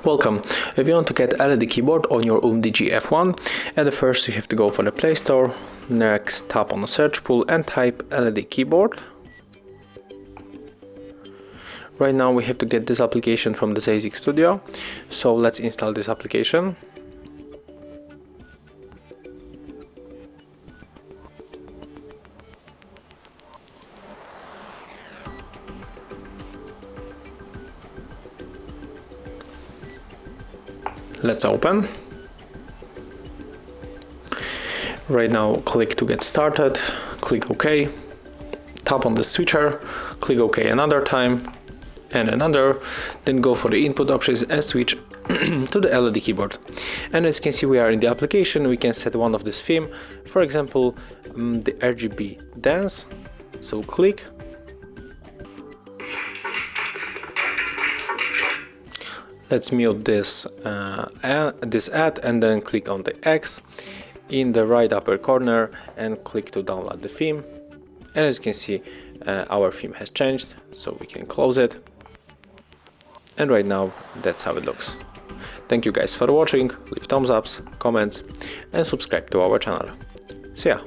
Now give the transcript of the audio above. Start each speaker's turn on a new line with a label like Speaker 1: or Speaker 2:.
Speaker 1: Welcome. If you want to get LED keyboard on your UMIDIGI F1, at the first you have to go for the Play Store, next tap on the search pool and type LED keyboard. Right now we have to get this application from the Basic Studio, so let's install this application. Let's open. Right now click to get started, click OK, tap on the switcher, click OK another time and another, then go for the input options and switch to the LED keyboard. And as you can see, we are in the application. We can set one of this theme, for example the RGB dance, so click. Let's mute this ad and then click on the X in the right upper corner and click to download the theme. And as you can see, our theme has changed, so we can close it. And right now, that's how it looks. Thank you guys for watching, leave thumbs ups, comments and subscribe to our channel. See ya!